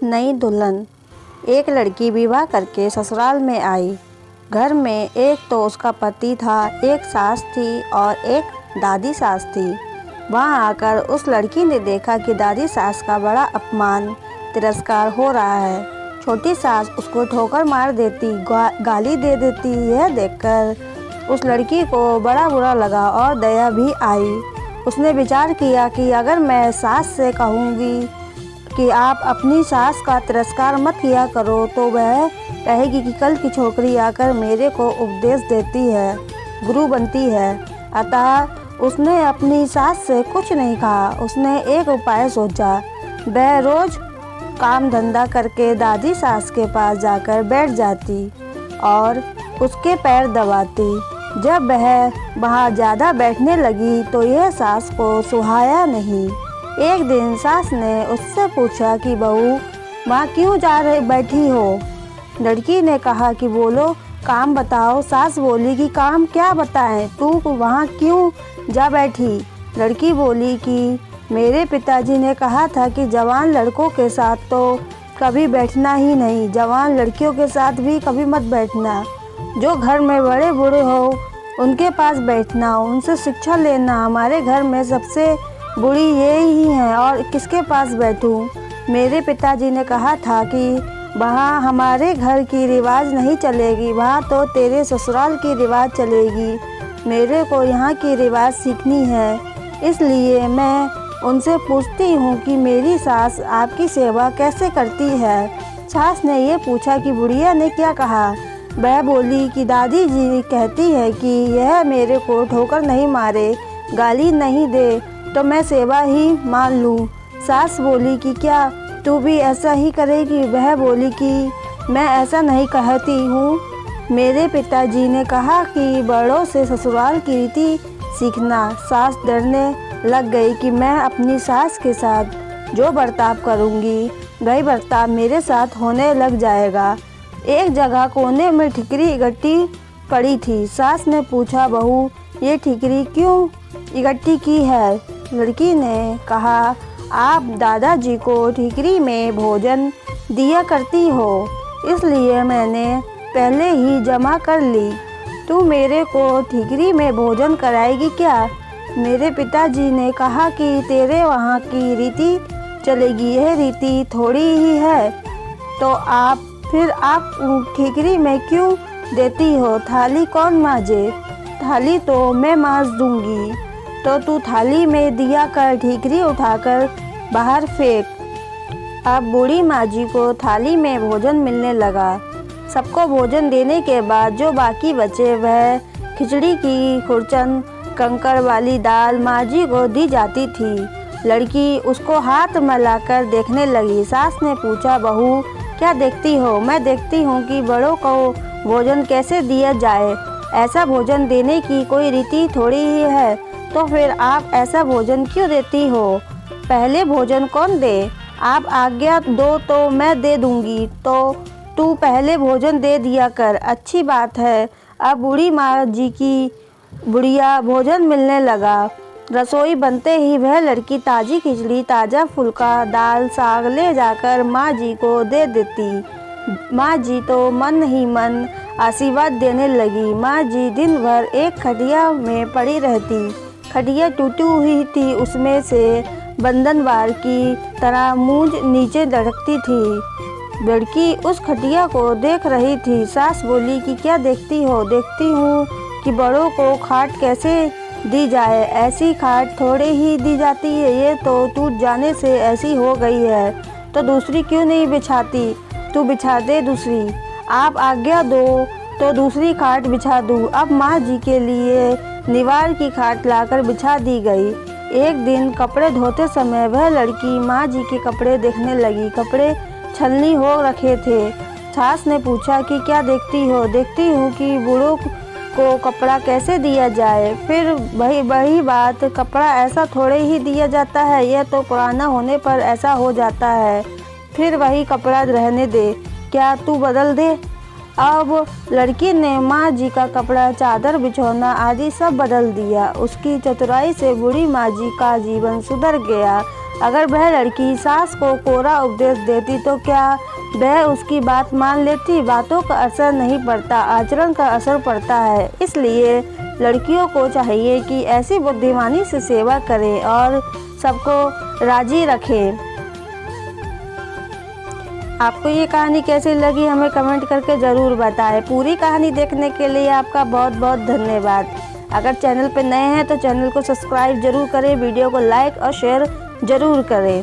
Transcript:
नई दुल्हन। एक लड़की विवाह करके ससुराल में आई। घर में एक तो उसका पति था, एक सास थी और एक दादी सास थी। वहाँ आकर उस लड़की ने देखा कि दादी सास का बड़ा अपमान तिरस्कार हो रहा है। छोटी सास उसको ठोकर मार देती, गाली दे देती। यह देखकर उस लड़की को बड़ा बुरा लगा और दया भी आई। उसने विचार किया कि अगर मैं सास से कहूँगी कि आप अपनी सास का तिरस्कार मत किया करो तो वह कहेगी कि कल की छोकरी आकर मेरे को उपदेश देती है, गुरु बनती है। अतः उसने अपनी सास से कुछ नहीं कहा। उसने एक उपाय सोचा। वह रोज काम धंधा करके दादी सास के पास जाकर बैठ जाती और उसके पैर दबाती। जब वह वहाँ ज़्यादा बैठने लगी तो यह सास को सुहाया नहीं। एक दिन सास ने उससे पूछा कि बहू, वहाँ क्यों बैठी हो? लड़की ने कहा कि बोलो, काम बताओ। सास बोली कि काम क्या बताएं, तू वहाँ क्यों जा बैठी? लड़की बोली कि मेरे पिताजी ने कहा था कि जवान लड़कों के साथ तो कभी बैठना ही नहीं, जवान लड़कियों के साथ भी कभी मत बैठना। जो घर में बड़े बूढ़े हो उनके पास बैठना, उनसे शिक्षा लेना। हमारे घर में सबसे बूढ़ी ये ही है और किसके पास बैठूं? मेरे पिताजी ने कहा था कि वहाँ हमारे घर की रिवाज नहीं चलेगी, वहाँ तो तेरे ससुराल की रिवाज चलेगी। मेरे को यहाँ की रिवाज सीखनी है, इसलिए मैं उनसे पूछती हूँ कि मेरी सास आपकी सेवा कैसे करती है। सास ने ये पूछा कि बुढ़िया ने क्या कहा? वह बोली कि दादी जी कहती है कि यह मेरे को ठोकर नहीं मारे, गाली नहीं दे तो मैं सेवा ही मान लूँ। सास बोली कि क्या तू भी ऐसा ही करेगी? वह बोली कि मैं ऐसा नहीं कहती हूँ, मेरे पिताजी ने कहा कि बड़ों से ससुराल की रीति सीखना। सास डरने लग गई कि मैं अपनी सास के साथ जो बर्ताव करूँगी वही बर्ताव मेरे साथ होने लग जाएगा। एक जगह कोने में ठिकरी इकट्ठी पड़ी थी। सास ने पूछा, बहू, ये ठिकरी क्यों इकट्ठी की है? लड़की ने कहा, आप दादाजी को ठिकरी में भोजन दिया करती हो, इसलिए मैंने पहले ही जमा कर ली। तू मेरे को ठिकरी में भोजन कराएगी क्या? मेरे पिताजी ने कहा कि तेरे वहाँ की रीति चलेगी, यह रीति थोड़ी ही है तो आप ठिकरी में क्यों देती हो? थाली कौन मांजे? थाली तो मैं मांज दूंगी, तो तू थाली में दिया कर, ठिकरी उठाकर बाहर फेंक। अब बूढ़ी माँ जी को थाली में भोजन मिलने लगा। सबको भोजन देने के बाद जो बाकी बचे वह खिचड़ी की खुरचन कंकड़ वाली दाल माँ जी को दी जाती थी। लड़की उसको हाथ में लाकर देखने लगी। सास ने पूछा, बहू क्या देखती हो? मैं देखती हूँ कि बड़ों को भोजन कैसे दिया जाए। ऐसा भोजन देने की कोई रीति थोड़ी ही है, तो फिर आप ऐसा भोजन क्यों देती हो? पहले भोजन कौन दे? आप आज्ञा दो तो मैं दे दूंगी, तो तू पहले भोजन दे दिया कर। अच्छी बात है। अब बूढ़ी माँ जी की बुढ़िया भोजन मिलने लगा। रसोई बनते ही वह लड़की ताज़ी खिचड़ी, ताज़ा फुल्का, दाल, साग ले जाकर माँ जी को दे देती। माँ जी तो मन ही मन आशीर्वाद देने लगी। माँ जी दिन भर एक खटिया में पड़ी रहती। खटिया टूटी हुई थी, उसमें से बंधनवार की तरह मूंज नीचे लटकती थी। लड़की उस खटिया को देख रही थी। सास बोली कि क्या देखती हो? देखती हूँ कि बड़ों को खाट कैसे दी जाए। ऐसी खाट थोड़े ही दी जाती है, ये तो टूट जाने से ऐसी हो गई है, तो दूसरी क्यों नहीं बिछाती? तू बिछा दे दूसरी। आप आज्ञा दो तो दूसरी खाट बिछा दूँ। अब माँ जी के लिए निवार की खाट लाकर बिछा दी गई। एक दिन कपड़े धोते समय वह लड़की माँ जी के कपड़े देखने लगी। कपड़े छलनी हो रखे थे। सास ने पूछा कि क्या देखती हो? देखती हूँ कि बूढ़ों को कपड़ा कैसे दिया जाए। फिर वही बात, कपड़ा ऐसा थोड़े ही दिया जाता है, यह तो पुराना होने पर ऐसा हो जाता है। फिर वही कपड़ा रहने दे, क्या तू बदल दे? अब लड़की ने माँ जी का कपड़ा, चादर, बिछौना आदि सब बदल दिया। उसकी चतुराई से बूढ़ी माँ जी का जीवन सुधर गया। अगर वह लड़की सास को कोरा उपदेश देती तो क्या वह उसकी बात मान लेती? बातों का असर नहीं पड़ता, आचरण का असर पड़ता है। इसलिए लड़कियों को चाहिए कि ऐसी बुद्धिमानी से सेवा करें और सबको राजी रखें। आपको ये कहानी कैसी लगी हमें कमेंट करके ज़रूर बताएं। पूरी कहानी देखने के लिए आपका बहुत बहुत धन्यवाद। अगर चैनल पर नए हैं तो चैनल को सब्सक्राइब जरूर करें, वीडियो को लाइक और शेयर ज़रूर करें।